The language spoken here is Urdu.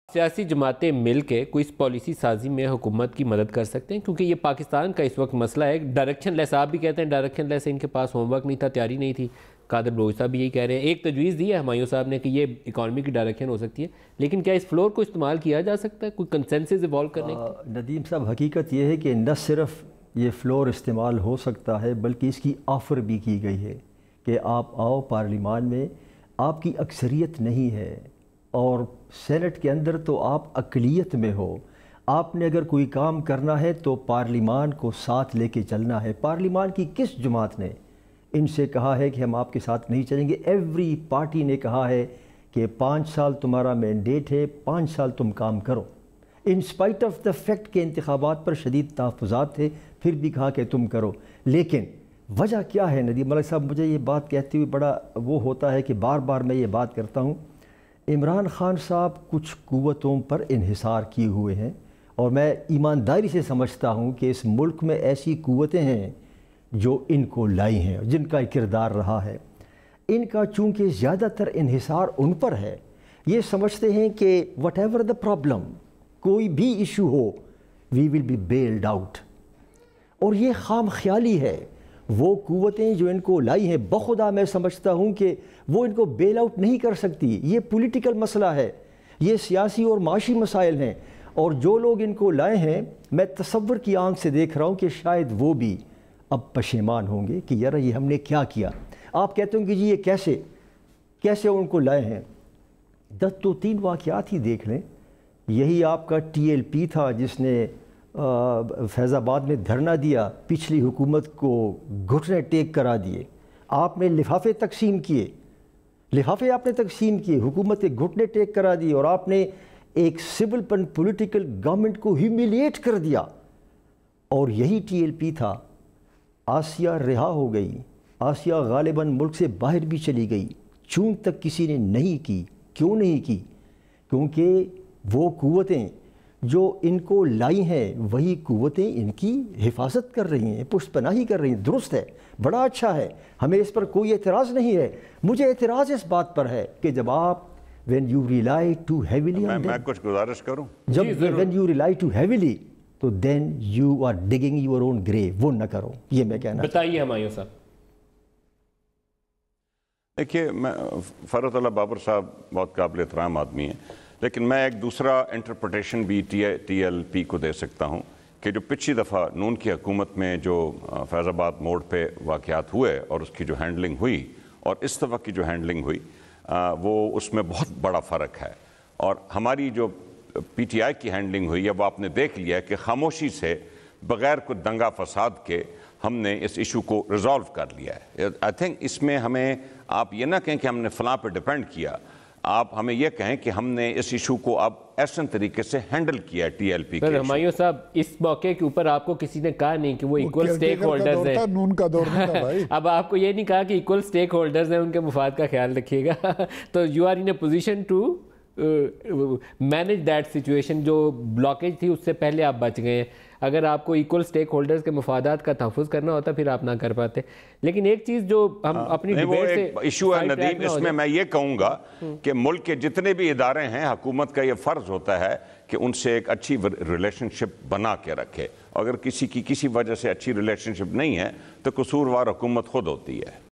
سیاسی جماعتیں مل کے کوئی اس پالیسی سازی میں حکومت کی مدد کر سکتے ہیں، کیونکہ یہ پاکستان کا اس وقت مسئلہ ہے ڈائریکشن لیس. آپ بھی کہتے ہیں ڈائریکشن لیس، ان کے پاس ہوم ورک نہیں تھا، تیاری نہیں تھی. قادر بلوچ صاحب بھی یہی کہہ رہے ہیں. ایک تجویز دی ہے ہمایوں صاحب نے کہ یہ اکانومی کی ڈائریکشن ہو سکتی ہے، لیکن کیا اس فلور کو استعمال کیا جا سکتا ہے کوئی کنسنسس ایوالو کرنے کی؟ ندیم صاحب، حقیقت یہ ہے کہ نہ صرف یہ فلور استعمال ہو سکتا ہے بلکہ اس کی آفر بھی کی گئی ہے کہ آپ آؤ پارلیمان میں. آپ کی اکثریت نہیں ہے اور سینٹ کے اندر تو آپ اقلیت میں ہو. آپ نے اگر کوئی کام کرنا ہے تو پارلیمان کو ساتھ لے کے چلنا ہے. پارلیمان کی کس جماعت نے ان سے کہا ہے کہ ہم آپ کے ساتھ نہیں چلیں گے؟ ایوری پارٹی نے کہا ہے کہ 5 سال تمہارا مینڈیٹ ہے، 5 سال تم کام کرو. In spite of the fact کہ انتخابات پر شدید تحفظات تھے، پھر بھی کہا کہ تم کرو. لیکن وجہ کیا ہے ندیم ملک صاحب؟ مجھے یہ بات کہتے ہوئے بڑا وہ ہوتا ہے کہ بار بار میں یہ بات کرتا ہوں. عمران خان صاحب کچھ قوتوں پر انحصار کیے ہوئے ہیں، اور میں ایمانداری سے سمجھتا ہوں کہ اس ملک میں ایسی قوتیں ہیں جو ان کو لائی ہیں، جن کا کردار رہا ہے. ان کا چونکہ زیادہ تر انحصار ان پر ہے، یہ سمجھتے ہیں کہ وٹ ایور دا پرابلم، کوئی بھی ایشو ہو، we will be bailed out. اور یہ خام خیالی ہے. وہ قوتیں جو ان کو لائی ہیں، بخدا میں سمجھتا ہوں کہ وہ ان کو بیل آؤٹ نہیں کر سکتی. یہ پولیٹیکل مسئلہ ہے، یہ سیاسی اور معاشی مسائل ہیں، اور جو لوگ ان کو لائے ہیں میں تصور کی آنکھ سے دیکھ رہا ہوں کہ شاید وہ بھی اب پشیمان ہوں گے کہ یار یہ ہم نے کیا کیا. آپ کہتے ہوں کہ جی یہ کیسے ان کو لائے ہیں. 2-3 واقعات ہی دیکھ لیں. یہی آپ کا TLP تھا جس نے فیض آباد میں دھرنا دیا، پچھلی حکومت کو گھٹنے ٹیک کرا دیے. آپ نے لفافے تقسیم کیے، حکومت کے گھٹنے ٹیک کرا دیے، اور آپ نے ایک سول پولیٹیکل گورنمنٹ کو ہیومیلیٹ کر دیا. اور یہی TLP تھا. آسیہ رہا ہو گئی، آسیہ غالباً ملک سے باہر بھی چلی گئی، چون تک کسی نے نہیں کی. کیوں نہیں کی؟ کیونکہ وہ قوتیں جو ان کو لائی ہیں وہی قوتیں ان کی حفاظت کر رہی ہیں، پشت پناہی کر رہی ہیں. درست ہے، بڑا اچھا ہے، ہمیں اس پر کوئی اعتراض نہیں ہے. مجھے اعتراض اس بات پر ہے کہ جب آپ when you rely too heavily on them، میں کچھ گزارش کروں؟ جب when you rely too heavily تو then you are digging your own grave. وہ نہ کرو، یہ میں کہنا. بتائیے ہمایوں صاحب. دیکھیے، میں فرحت اللہ بابر صاحب بہت قابل احترام آدمی ہیں، لیکن میں ایک دوسرا انٹرپریٹیشن بھی TLP کو دے سکتا ہوں کہ جو پچھلی دفعہ نون کی حکومت میں جو فیض آباد موڑ پہ واقعات ہوئے اور اس کی جو ہینڈلنگ ہوئی اور اس دفعہ کی جو ہینڈلنگ ہوئی، وہ اس میں بہت بڑا فرق ہے. اور ہماری جو PTI کی ہینڈلنگ ہوئی ہے وہ آپ نے دیکھ لیا ہے کہ خاموشی سے بغیر کوئی دنگا فساد کے ہم نے اس ایشو کو ریزالو کر لیا ہے. آئی تھنک اس میں ہمیں آپ یہ نہ کہیں کہ ہم نے فلاں پہ ڈیپینڈ کیا، آپ ہمیں یہ کہیں کہ ہم نے اس ایشو کو اب ایسن طریقے سے ہینڈل کیا ہے TLP کے. ہمایوں صاحب، اس موقع کے اوپر آپ کو کسی نے کہا نہیں کہ وہ ایکول سٹیک ہولڈرز ہیں. نون کا دور نہیں تھا بھائی. اب آپ کو یہ نہیں کہا کہ ایکول سٹیک ہولڈرز ہیں، ان کے مفاد کا خیال رکھیے گا. تو you are in a position to manage that situation. جو بلاکیج تھی اس سے پہلے آپ بچ گئے ہیں. اگر آپ کو ایکول سٹیک ہولڈرز کے مفادات کا تحفظ کرنا ہوتا پھر آپ نہ کر پاتے. لیکن ایک چیز جو ہم اپنی ڈیبیٹ سے ایشو ہے ندیم، اس میں یہ کہوں گا کہ ملک کے جتنے بھی ادارے ہیں، حکومت کا یہ فرض ہوتا ہے کہ ان سے ایک اچھی ریلیشن شپ بنا کے رکھے. اگر کسی کی کسی وجہ سے اچھی ریلیشن شپ نہیں ہے تو قصوروار حکومت خود ہوتی ہے.